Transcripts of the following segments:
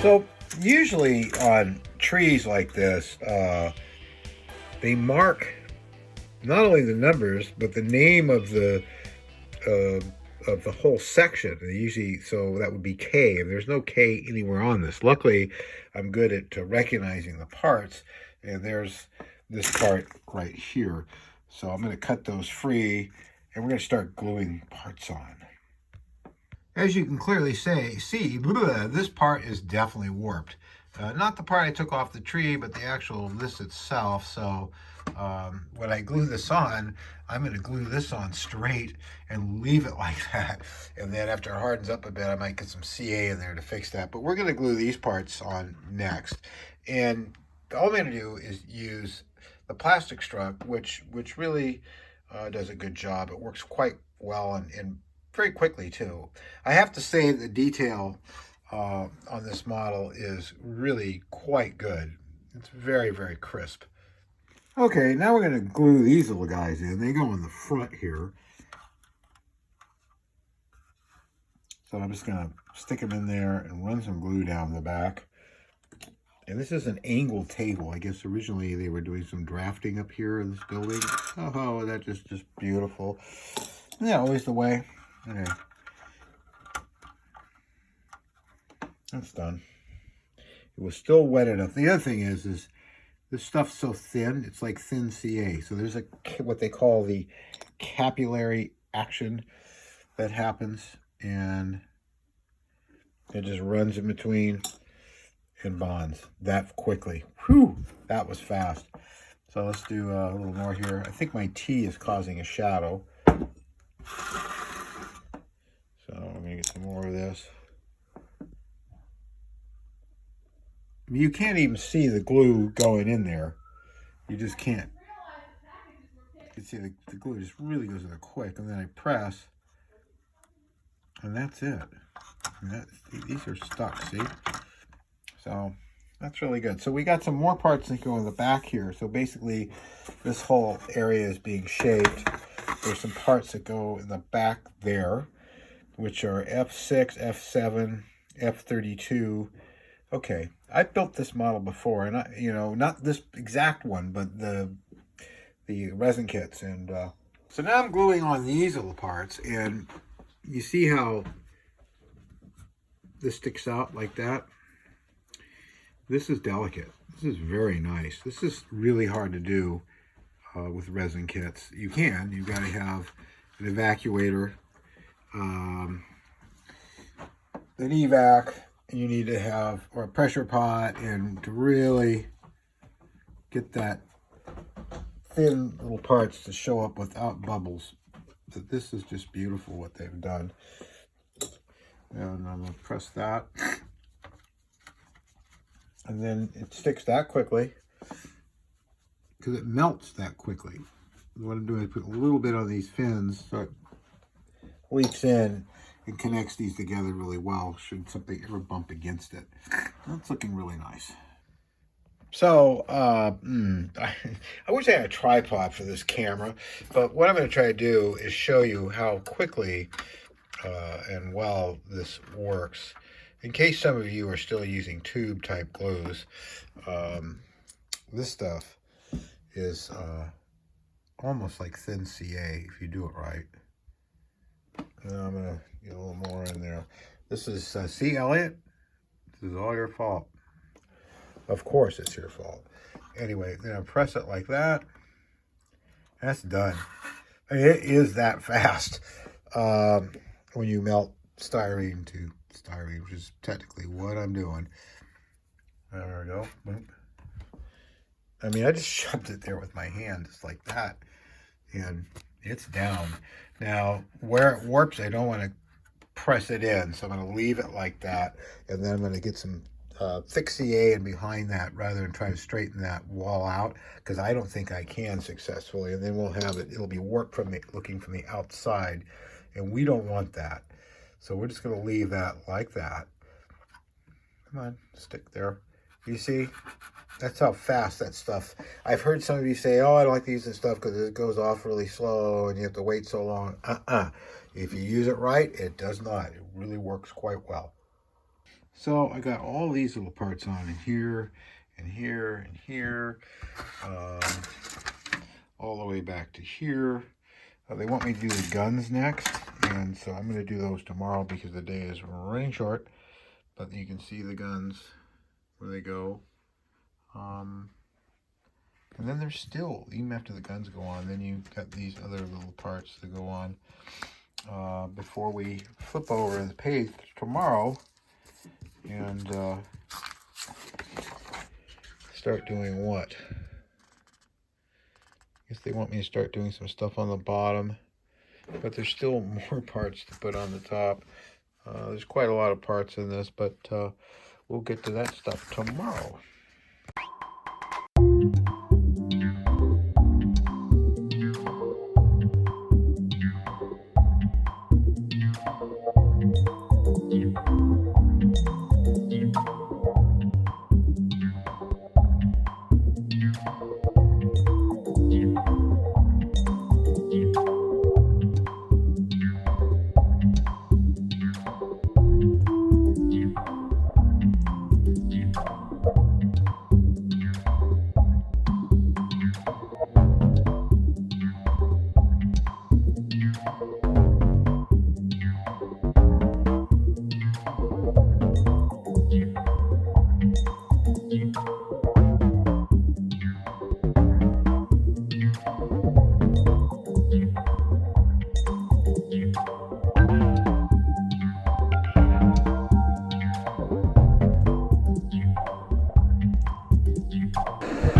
So usually on trees like this, they mark not only the numbers but the name uh, of the whole section. They usually, so that would be K, and there's no K anywhere on this. Luckily, I'm good at recognizing the parts, and there's this part right here. So I'm going to cut those free, and we're going to start gluing parts on. As you can clearly see, this part is definitely warped. Not the part I took off the tree, but the actual this itself. So when I glue this on, I'm going to glue this on straight and leave it like that. And then after it hardens up a bit, I might get some CA in there to fix that. But we're going to glue these parts on next. And all I'm going to do is use the plastic strut, which really does a good job. It works quite well and very quickly too. I have to say the detail on this model is really quite good. It's very crisp. Okay, now we're going to glue these little guys in. They go in the front here. So I'm just going to stick them in there and run some glue down the back. And this is an angled table. I guess originally they were doing some drafting up here in this building. Oh, that's just beautiful. Yeah, always the way. Okay. That's done. It was still wet enough. The other thing is this stuff's so thin, it's like thin CA. So there's what they call the capillary action that happens, and it just runs in between and bonds that quickly. Whew, that was fast. So let's do a little more here. I think my T is causing a shadow. So I'm gonna get some more of this. You can't even see the glue going in there. You just can't. You can see the glue just really goes in there quick, and then I press, and that's it. And these are stuck, see? So that's really good. So we got some more parts that go in the back here. So basically, this whole area is being shaped. There's some parts that go in the back there, which are F6, F7, F32. Okay, I built this model before, and not this exact one, but the resin kits. And so now I'm gluing on these little parts, and you see how this sticks out like that? This is delicate. This is very nice. This is really hard to do with resin kits. You've got to have an evacuator, an evac, and you need to have, or a pressure pot, and to really get that thin little parts to show up without bubbles. But this is just beautiful what they've done. And I'm going to press that. And then it sticks that quickly because it melts that quickly. What I'm doing is put a little bit on these fins so it leaks in and connects these together really well should something ever bump against it. That's looking really nice. So, I wish I had a tripod for this camera, but what I'm going to try to do is show you how quickly and well this works. In case some of you are still using tube type glues, this stuff is almost like thin CA if you do it right. Now I'm going to get a little more in there. This is, see, Elliot? This is all your fault. Of course it's your fault. Anyway, then I press it like that. That's done. I mean, it is that fast when you melt styrene to styrene, which is technically what I'm doing. There we go. I mean, I just shoved it there with my hand just like that, and it's down. Now, where it warps, I don't want to press it in, so I'm going to leave it like that, and then I'm going to get some thick CA in behind that rather than try to straighten that wall out, because I don't think I can successfully, and then we'll have it'll be warped from looking from the outside, and we don't want that. So we're just going to leave that like that. Come on, stick there. You see? That's how fast that stuff. I've heard some of you say, oh, I don't like to use this stuff because it goes off really slow and you have to wait so long. If you use it right, it does not. It really works quite well. So I got all these little parts on in here, and here, and here, all the way back to here. They want me to do the guns next, and so I'm going to do those tomorrow because the day is running short. But you can see the guns where they go. And then there's still, even after the guns go on, then you got these other little parts that go on before we flip over the page tomorrow and start doing what? I guess they want me to start doing some stuff on the bottom, but there's still more parts to put on the top. There's quite a lot of parts in this, but we'll get to that stuff tomorrow.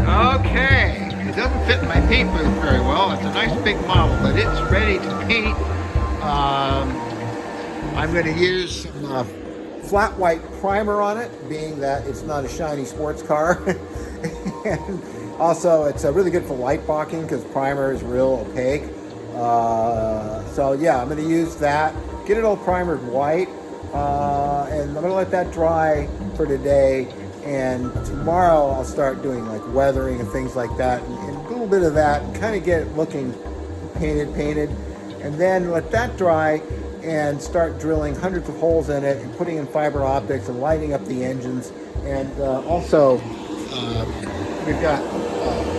Okay, it doesn't fit in my paint booth very well. It's a nice big model, but it's ready to paint. I'm going to use some flat white primer on it, being that it's not a shiny sports car. And also, it's really good for light blocking because primer is real opaque. So yeah, I'm going to use that, get it all primered white, and I'm going to let that dry for today. And tomorrow I'll start doing like weathering and things like that, and a little bit of that, and kind of get it looking painted, and then let that dry and start drilling hundreds of holes in it and putting in fiber optics and lighting up the engines. And also we've got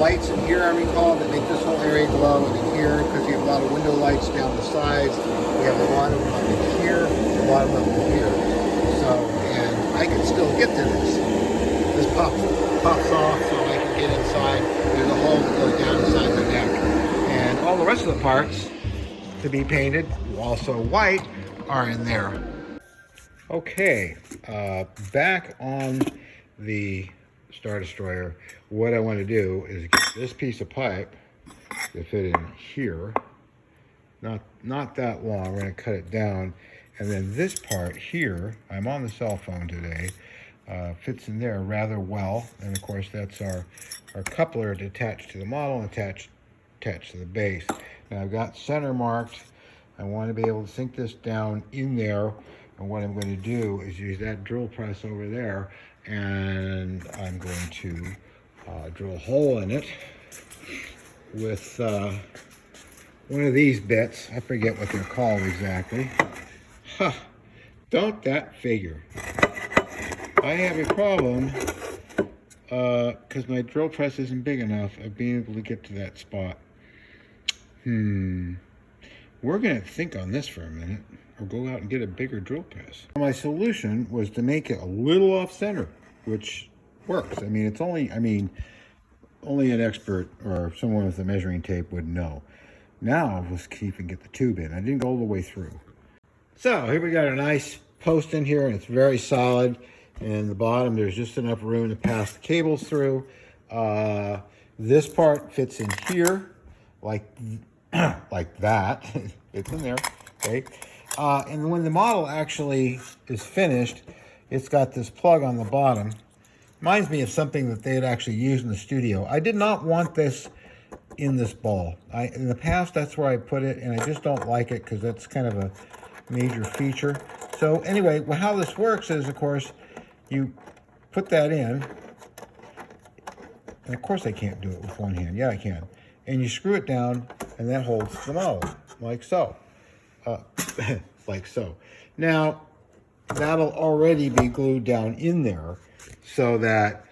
lights in here, I recall, that make this whole area glow, and in here, because you have a lot of window lights down the sides, we have a lot of them up in here, a lot of them up in here. So, and I can still get to this. This pops off so I can get inside. There's a hole that goes down inside the neck. And all the rest of the parts to be painted, also white, are in there. Okay, back on the Star Destroyer, what I want to do is get this piece of pipe to fit in here. Not that long, we're going to cut it down. And then this part here, I'm on the cell phone today, fits in there rather well. And of course that's our coupler attached to the model and attached to the base. Now I've got center marked. I want to be able to sink this down in there, and what I'm going to do is use that drill press over there, and I'm going to drill a hole in it with one of these bits. I forget what they're called exactly. Huh, don't that figure. I have a problem because my drill press isn't big enough of being able to get to that spot. We're going to think on this for a minute, or go out and get a bigger drill press. My solution was to make it a little off center, which works. I mean, it's only an expert or someone with a measuring tape would know. Now let's keep and get the tube in. I didn't go all the way through. So here we got a nice post in here, and it's very solid. And the bottom, there's just enough room to pass the cables through. This part fits in here, like that. It's in there, okay? And when the model actually is finished, it's got this plug on the bottom. Reminds me of something that they had actually used in the studio. I did not want this in this ball. In the past, that's where I put it, and I just don't like it because that's kind of a major feature. So anyway, how this works is, of course, you put that in, and of course I can't do it with one hand. Yeah, I can. And you screw it down, and that holds the model, like so. Like so. Now, that'll already be glued down in there, so that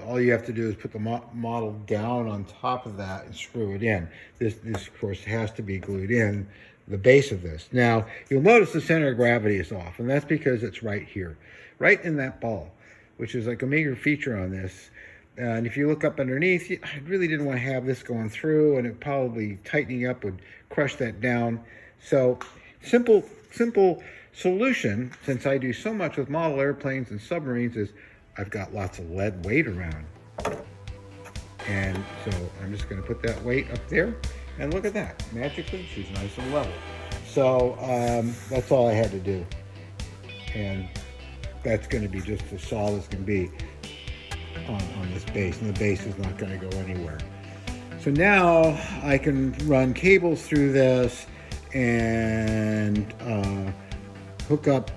all you have to do is put the model down on top of that and screw it in. This of course has to be glued in, the base of this. Now you'll notice the center of gravity is off, and that's because it's right here, right in that ball, which is like a major feature on this. And if you look up underneath, I really didn't want to have this going through, and it probably tightening up would crush that down. So simple solution, since I do so much with model airplanes and submarines, is I've got lots of lead weight around. And so I'm just going to put that weight up there, and look at that. Magically, she's nice and level. So that's all I had to do. And that's going to be just as solid as can be on this base, and the base is not going to go anywhere. So now I can run cables through this and hook up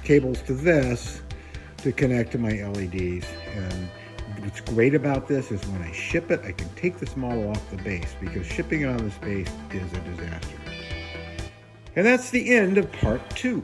cables to this to connect to my LEDs. And what's great about this is when I ship it, I can take this model off the base, because shipping it on this base is a disaster. And that's the end of part 2.